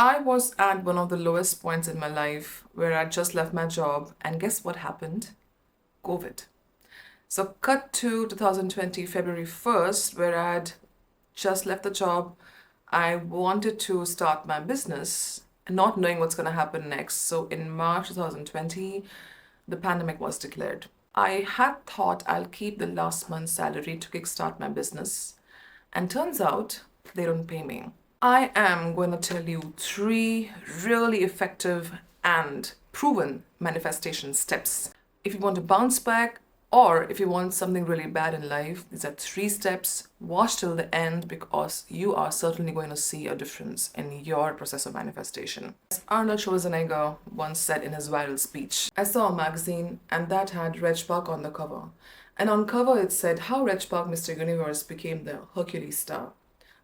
I was at one of the lowest points in my life where I just left my job, and guess what happened? COVID. So, cut to 2020, February 1st, where I had just left the job. I wanted to start my business, not knowing what's going to happen next. So, in March 2020, the pandemic was declared. I had thought I'll keep the last month's salary to kickstart my business, and turns out they don't pay me. I am going to tell you three really effective and proven manifestation steps. If you want to bounce back, or if you want something really bad in life, these are three steps. Watch till the end because you are certainly going to see a difference in your process of manifestation. As Arnold Schwarzenegger once said in his viral speech, I saw a magazine and that had Reg Park on the cover. And on cover it said how Reg Park Mr. Universe became the Hercules star.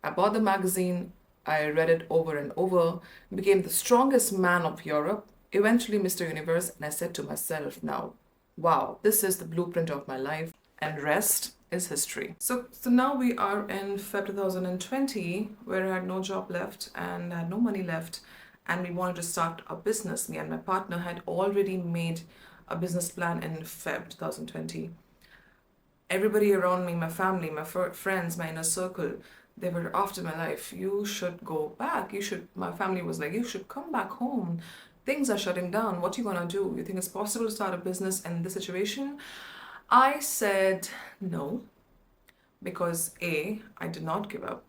I bought the magazine, I read it over and over, became the strongest man of Europe, eventually Mr. Universe, and I said to myself now, wow, this is the blueprint of my life, and rest is history. So now we are in Feb 2020, where I had no job left and I had no money left, and we wanted to start a business. Me and my partner had already made a business plan in Feb 2020. Everybody around me, my family, my friends, my inner circle, they were after my life. You should go back. My family was like, you should come back home. Things are shutting down. What are you gonna do? You think it's possible to start a business in this situation? I said no, because A, I did not give up.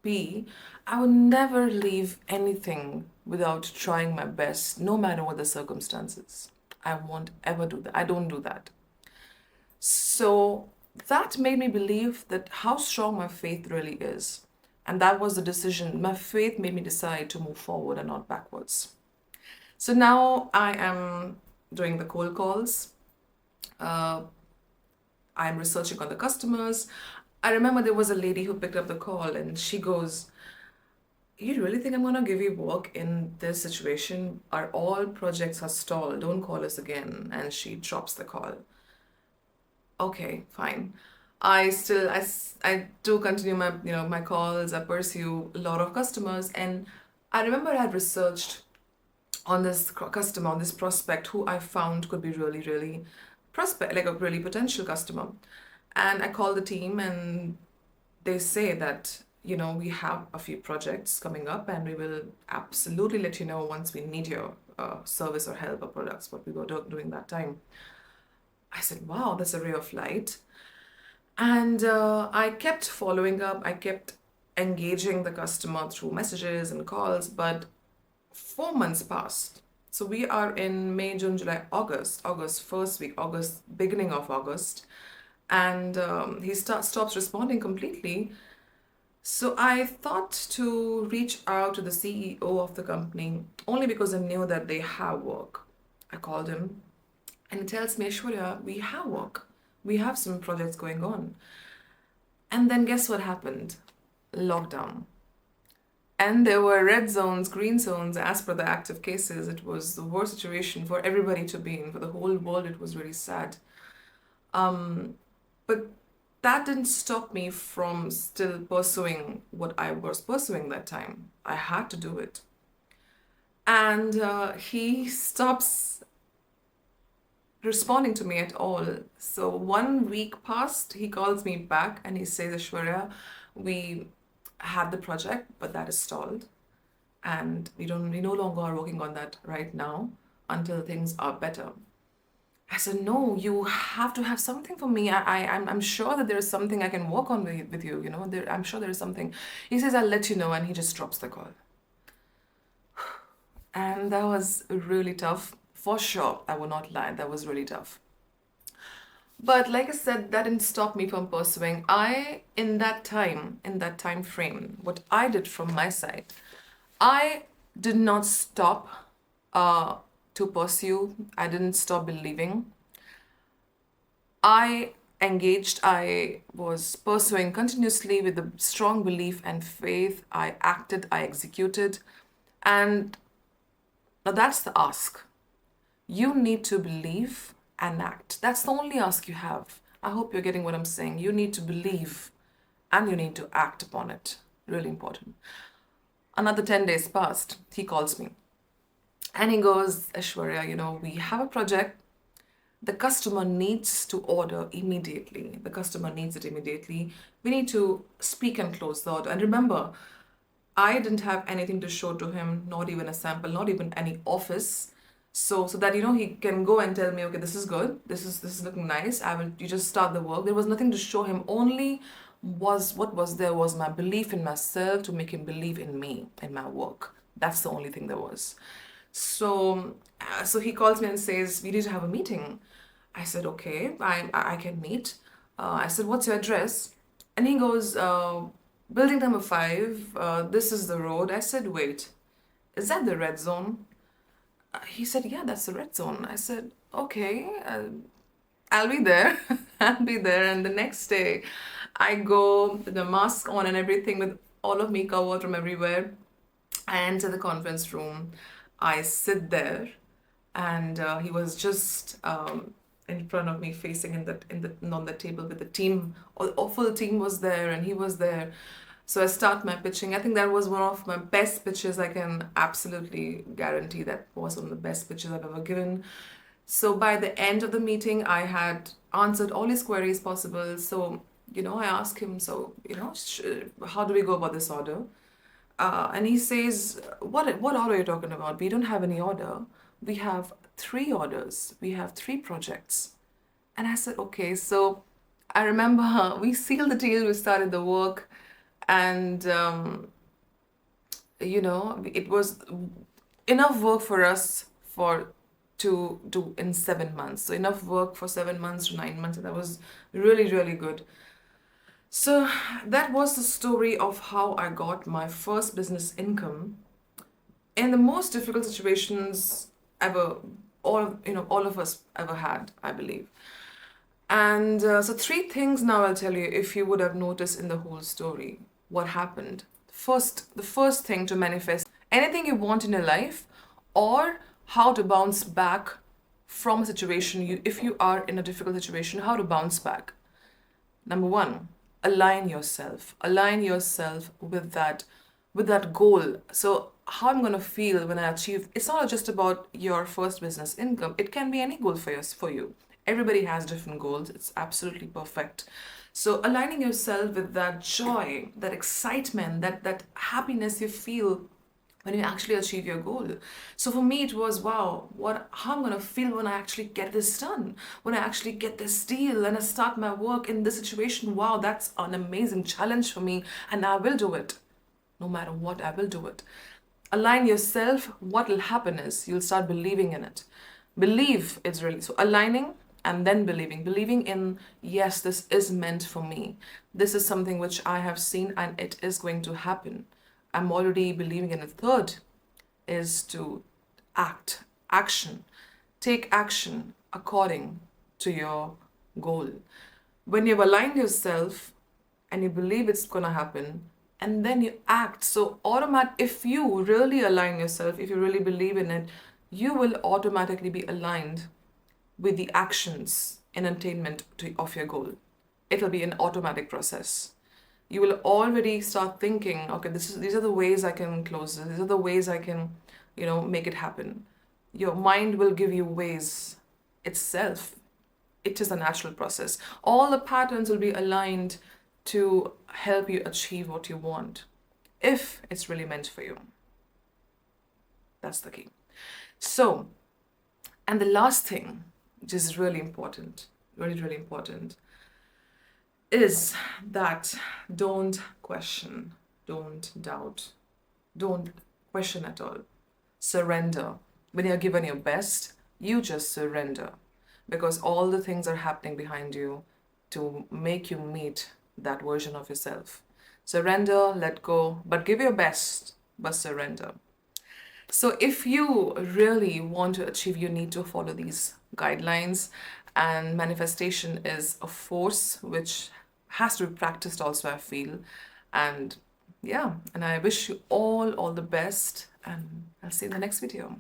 B, I would never leave anything without trying my best, no matter what the circumstances. I won't ever do that. I don't do that. So that made me believe that how strong my faith really is. And that was the decision. My faith made me decide to move forward and not backwards. So now I am doing the cold calls. I'm researching on the customers. I remember there was a lady who picked up the call and she goes, you really think I'm going to give you work in this situation? Are all projects are stalled? Don't call us again. And she drops the call. Okay, fine. I do continue my calls. I pursue a lot of customers, and I remember I had researched on this customer, on this prospect who I found could be really, really prospect, like a really potential customer. And I called the team and they say that, we have a few projects coming up and we will absolutely let you know once we need your service or help or products, what we were doing that time. I said, wow, that's a ray of light. And I kept following up. I kept engaging the customer through messages and calls, but 4 months passed. So we are in May, June, July, August first week, beginning of August. And he stops responding completely. So I thought to reach out to the CEO of the company only because I knew that they have work. I called him and he tells me, Aishwarya, we have work. We have some projects going on. And then guess what happened? Lockdown. And there were red zones, green zones, as per the active cases. It was the worst situation for everybody to be in. For the whole world, it was really sad. But that didn't stop me from still pursuing what I was pursuing that time. I had to do it. And he stops responding to me at all. So 1 week passed, he calls me back and he says, Aishwarya, we had the project, but that is stalled. And we no longer are working on that right now until things are better. I said, no, you have to have something for me. I'm sure that there is something I can work on with you, I'm sure there is something. He says, I'll let you know, and he just drops the call. And that was really tough. For sure, I will not lie, that was really tough. But like I said, that didn't stop me from pursuing. In that time frame, what I did from my side, I did not stop to pursue. I didn't stop believing. I engaged. I was pursuing continuously with a strong belief and faith. I acted, I executed. And now that's the ask. You need to believe and act. That's the only ask you have. I hope you're getting what I'm saying. You need to believe and you need to act upon it. Really important. another 10 days passed. He calls me and he goes, Aishwarya, we have a project. The customer needs to order immediately. The customer needs it immediately. We need to speak and close the order. And remember, I didn't have anything to show to him, not even a sample, not even any office. So that he can go and tell me, okay, this is good, this is looking nice. You just start the work. There was nothing to show him. Only what was there was my belief in myself to make him believe in me, in my work. That's the only thing there was. So he calls me and says, we need to have a meeting. I said, okay, I can meet. I said, what's your address? And he goes, building number 5, this is the road. I said, wait, is that the red zone? He said, yeah, that's the red zone. I said, okay, I'll be there. I'll be there. And the next day, I go with the mask on and everything, with all of me covered from everywhere. I enter the conference room. I sit there, and he was just in front of me, facing on the table with the team. A full team was there, and he was there. So I start my pitching. I think that was one of my best pitches. I can absolutely guarantee that was one of the best pitches I've ever given. So by the end of the meeting, I had answered all his queries possible. So, I asked him, so, how do we go about this order? And he says, what order are you talking about? We don't have any order. We have 3 orders. We have 3 projects. And I said, okay. So I remember we sealed the deal, we started the work, and, it was enough work for us to do in 7 months. So enough work for 7 months to 9 months. And that was really, really good. So that was the story of how I got my first business income in the most difficult situations ever, all of us ever had, I believe. And so 3 things now I'll tell you, if you would have noticed in the whole story, what happened. The first thing to manifest anything you want in your life, or how to bounce back from a situation, if you are in a difficult situation, how to bounce back. Number 1, align yourself with that goal. So how I'm going to feel when I achieve, it's not just about your first business income. It can be any goal for you. Everybody has different goals. It's absolutely perfect. So aligning yourself with that joy, that excitement, that happiness you feel when you actually achieve your goal. So for me, it was, wow, how I'm going to feel when I actually get this done, when I actually get this deal and I start my work in this situation. Wow, that's an amazing challenge for me, and I will do it. No matter what, I will do it. Align yourself. What will happen is you'll start believing in it. Believe it's really, so aligning and then believing in, yes, this is meant for me. This is something which I have seen and it is going to happen. I'm already believing in it. 3rd is to action. Take action according to your goal. When you've aligned yourself and you believe it's going to happen, and then you act. So if you really align yourself, if you really believe in it, you will automatically be aligned with the actions in attainment of your goal. It'll be an automatic process. You will already start thinking, okay, these are the ways I can close this. These are the ways I can, make it happen. Your mind will give you ways itself. It is a natural process. All the patterns will be aligned to help you achieve what you want, if it's really meant for you. That's the key. So, and the last thing, which is really important, really, really important, is that don't question, don't doubt, don't question at all. Surrender. When you're given your best, you just surrender, because all the things are happening behind you to make you meet that version of yourself. Surrender, let go, but give your best, but surrender. So if you really want to achieve, you need to follow these guidelines, and manifestation is a force which has to be practiced also, I feel. And yeah, and I wish you all the best, and I'll see you in the next video.